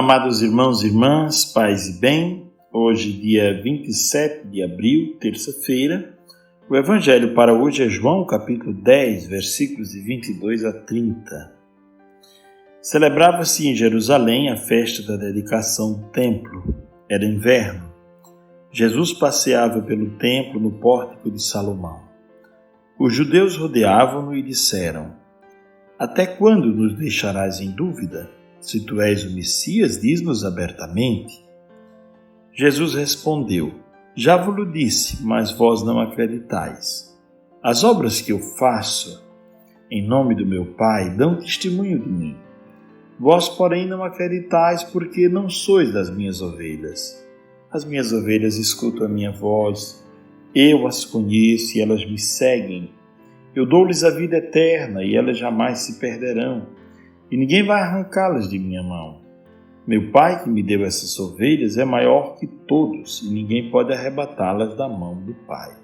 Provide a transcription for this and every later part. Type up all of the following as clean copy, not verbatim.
Amados irmãos e irmãs, paz e bem, hoje dia 27 de abril, terça-feira, o Evangelho para hoje é João capítulo 10, versículos de 22 a 30. Celebrava-se em Jerusalém a festa da dedicação do templo. Era inverno. Jesus passeava pelo templo no pórtico de Salomão. Os judeus rodeavam-no e disseram: Até quando nos deixarás em dúvida? Se tu és o Messias, diz-nos abertamente. Jesus respondeu: Já vos-lo disse, mas vós não acreditais. As obras que eu faço em nome do meu Pai dão testemunho de mim. Vós, porém, não acreditais, porque não sois das minhas ovelhas. As minhas ovelhas escutam a minha voz, eu as conheço e elas me seguem. Eu dou-lhes a vida eterna e elas jamais se perderão, e ninguém vai arrancá-las de minha mão. Meu Pai que me deu essas ovelhas é maior que todos, e ninguém pode arrebatá-las da mão do Pai.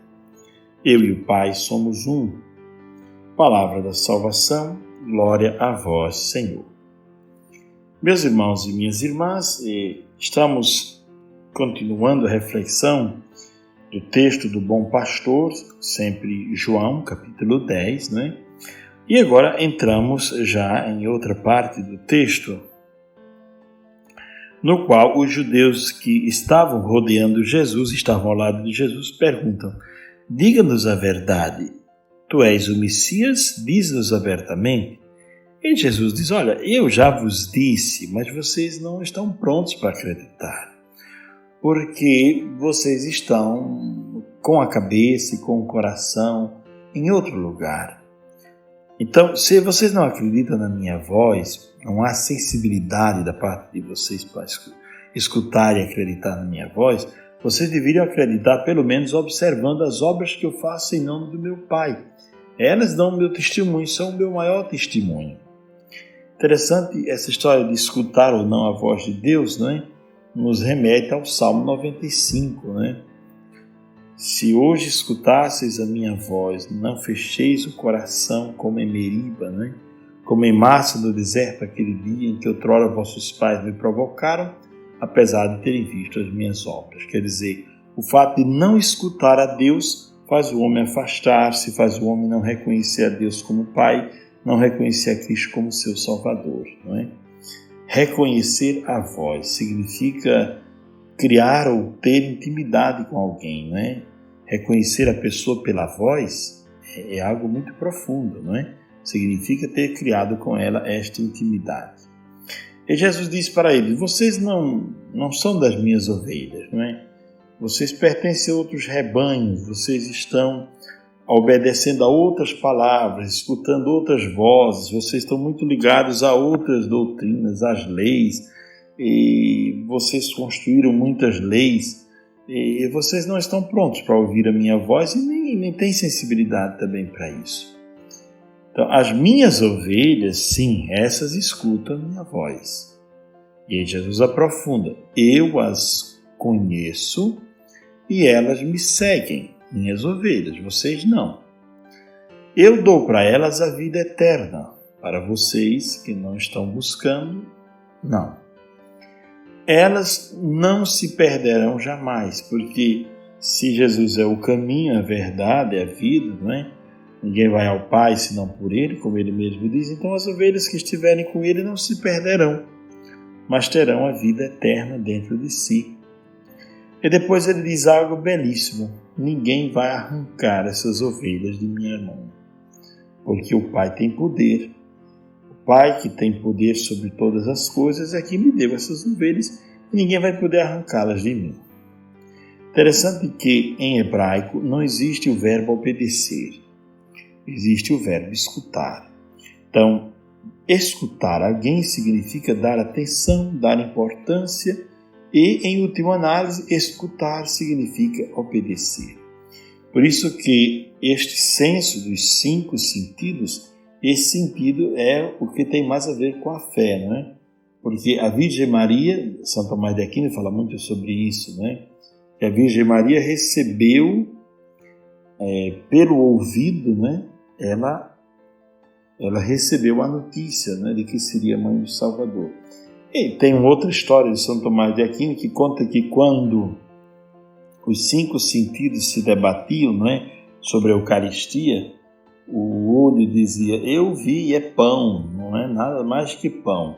Eu e o Pai somos um. Palavra da salvação, glória a vós, Senhor. Meus irmãos e minhas irmãs, estamos continuando a reflexão do texto do Bom Pastor, sempre João, capítulo 10, né? E agora entramos já em outra parte do texto, no qual os judeus que estavam rodeando Jesus, estavam ao lado de Jesus, perguntam: Diga-nos a verdade, tu és o Messias? Diz-nos abertamente. E Jesus diz: Olha, eu já vos disse, mas vocês não estão prontos para acreditar, porque vocês estão com a cabeça e com o coração em outro lugar. Então, se vocês não acreditam na minha voz, não há sensibilidade da parte de vocês para escutar e acreditar na minha voz, vocês deveriam acreditar pelo menos observando as obras que eu faço em nome do meu Pai. Elas dão o meu testemunho, são o meu maior testemunho. Interessante essa história de escutar ou não a voz de Deus, não é? Nos remete ao Salmo 95, né? Se hoje escutasseis a minha voz, não fecheis o coração como em Meriba, né? Como em Massa no deserto, aquele dia em que outrora vossos pais me provocaram, apesar de terem visto as minhas obras. Quer dizer, o fato de não escutar a Deus faz o homem afastar-se, faz o homem não reconhecer a Deus como Pai, não reconhecer a Cristo como seu Salvador, não é? Reconhecer a voz significa criar ou ter intimidade com alguém, não é? Reconhecer a pessoa pela voz é algo muito profundo, não é? Significa ter criado com ela esta intimidade. E Jesus disse para eles: Vocês não são das minhas ovelhas, não é? Vocês pertencem a outros rebanhos, vocês estão obedecendo a outras palavras, escutando outras vozes, vocês estão muito ligados a outras doutrinas, às leis, e vocês construíram muitas leis, e vocês não estão prontos para ouvir a minha voz e nem têm sensibilidade também para isso. Então, as minhas ovelhas, sim, essas escutam a minha voz. E aí Jesus aprofunda: eu as conheço e elas me seguem, minhas ovelhas, vocês não. Eu dou para elas a vida eterna, para vocês que não estão buscando, não. Elas não se perderão jamais, porque se Jesus é o caminho, a verdade, a vida, não é? Ninguém vai ao Pai senão por Ele, como Ele mesmo diz. Então as ovelhas que estiverem com Ele não se perderão, mas terão a vida eterna dentro de si. E depois ele diz algo belíssimo: ninguém vai arrancar essas ovelhas de minha mão, porque o Pai tem poder. O Pai que tem poder sobre todas as coisas é que me deu essas ovelhas e ninguém vai poder arrancá-las de mim. Interessante que em hebraico não existe o verbo obedecer, existe o verbo escutar. Então, escutar alguém significa dar atenção, dar importância e, em última análise, escutar significa obedecer. Por isso que este senso dos 5 sentidos, esse sentido é o que tem mais a ver com a fé, não é? Porque a Virgem Maria, São Tomás de Aquino fala muito sobre isso, né? Que a Virgem Maria recebeu pelo ouvido, né? Ela recebeu a notícia, né, de que seria mãe do Salvador. E tem uma outra história de São Tomás de Aquino que conta que quando os 5 sentidos se debatiam, não é, sobre a Eucaristia, o olho dizia, eu vi, é pão, não é nada mais que pão.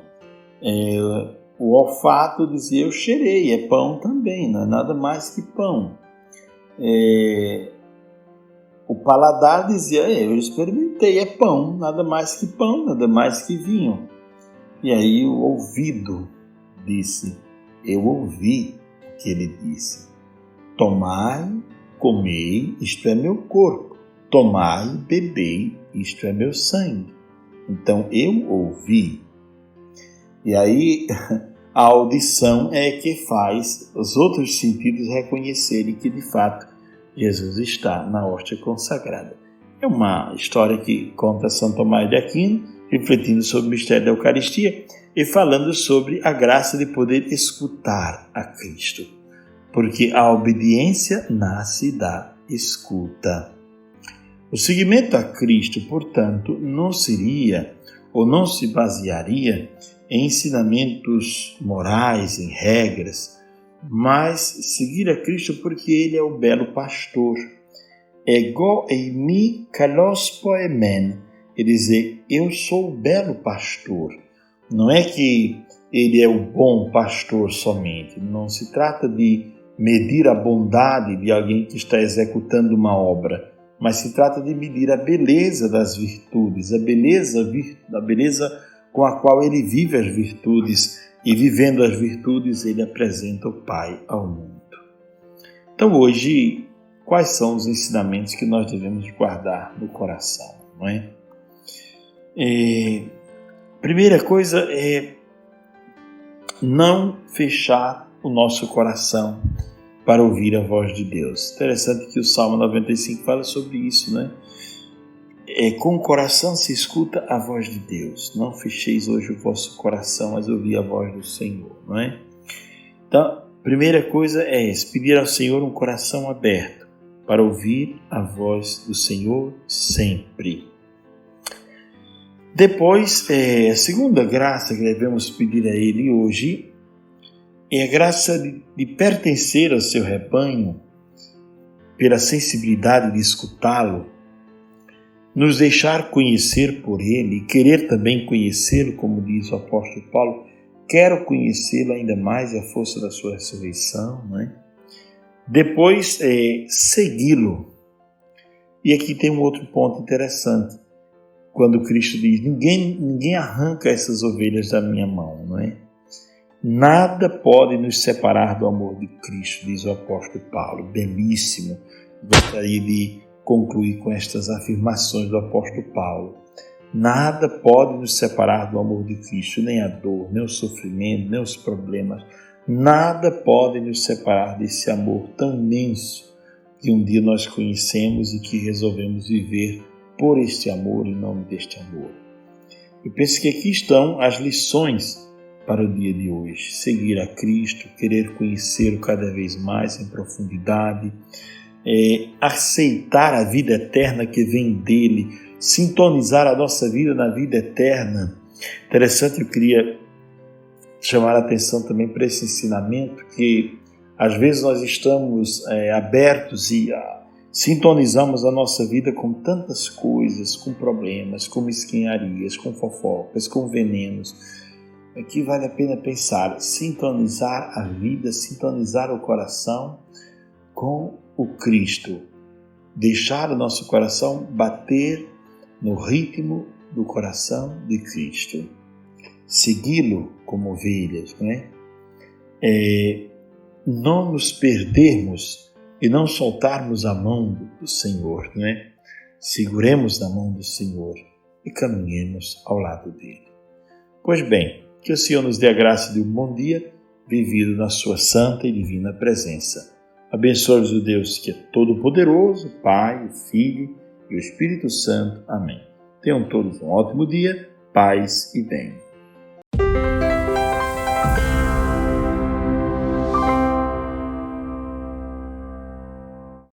O olfato dizia, eu cheirei, é pão também, não é nada mais que pão. O paladar dizia, eu experimentei, é pão, nada mais que pão, nada mais que vinho. E aí o ouvido disse, eu ouvi o que ele disse. Tomai, comei, isto é meu corpo. Tomai, bebei, isto é meu sangue. Então eu ouvi. E aí a audição é que faz os outros sentidos reconhecerem que de fato Jesus está na hóstia consagrada. É uma história que conta São Tomás de Aquino, refletindo sobre o mistério da Eucaristia e falando sobre a graça de poder escutar a Cristo. Porque a obediência nasce da escuta. O seguimento a Cristo, portanto, não seria ou não se basearia em ensinamentos morais, em regras, mas seguir a Cristo porque Ele é o belo pastor. Ego eimi kalos poemen, ele diz, eu sou o belo pastor. Não é que Ele é o bom pastor somente, não se trata de medir a bondade de alguém que está executando uma obra, mas se trata de medir a beleza das virtudes, a beleza com a qual ele vive as virtudes, e vivendo as virtudes ele apresenta o Pai ao mundo. Então hoje, quais são os ensinamentos que nós devemos guardar no coração, não é? Primeira coisa é não fechar o nosso coração para ouvir a voz de Deus. Interessante que o Salmo 95 fala sobre isso, né? Com o coração se escuta a voz de Deus. Não fecheis hoje o vosso coração, mas ouvi a voz do Senhor, não é? Então, primeira coisa é pedir ao Senhor um coração aberto para ouvir a voz do Senhor sempre. Depois, a segunda graça que devemos pedir a Ele hoje é a graça de pertencer ao seu rebanho, pela sensibilidade de escutá-lo, nos deixar conhecer por Ele, querer também conhecê-lo, como diz o apóstolo Paulo, quero conhecê-lo ainda mais e a força da sua ressurreição, não é? Depois, segui-lo. E aqui tem um outro ponto interessante, quando Cristo diz, ninguém arranca essas ovelhas da minha mão, não é? Nada pode nos separar do amor de Cristo, diz o apóstolo Paulo. Belíssimo. Gostaria de concluir com estas afirmações do apóstolo Paulo. Nada pode nos separar do amor de Cristo, nem a dor, nem o sofrimento, nem os problemas. Nada pode nos separar desse amor tão imenso que um dia nós conhecemos e que resolvemos viver por este amor, em nome deste amor. Eu penso que aqui estão as lições para o dia de hoje. Seguir a Cristo, querer conhecê-lo cada vez mais em profundidade, aceitar a vida eterna que vem dele, sintonizar a nossa vida na vida eterna. Interessante, eu queria chamar a atenção também para esse ensinamento, que às vezes nós estamos abertos e sintonizamos a nossa vida com tantas coisas, com problemas, com mesquinharias, com fofocas, com venenos. Aqui vale a pena pensar, sintonizar a vida, sintonizar o coração com o Cristo. Deixar o nosso coração bater no ritmo do coração de Cristo. Segui-lo como ovelhas, não é? Não nos perdermos e não soltarmos a mão do Senhor, não é? Seguremos na mão do Senhor e caminhemos ao lado dele. Pois bem, que o Senhor nos dê a graça de um bom dia, vivido na sua santa e divina presença. Abençoe-vos o Deus que é todo-poderoso, Pai, Filho e o Espírito Santo. Amém. Tenham todos um ótimo dia, paz e bem.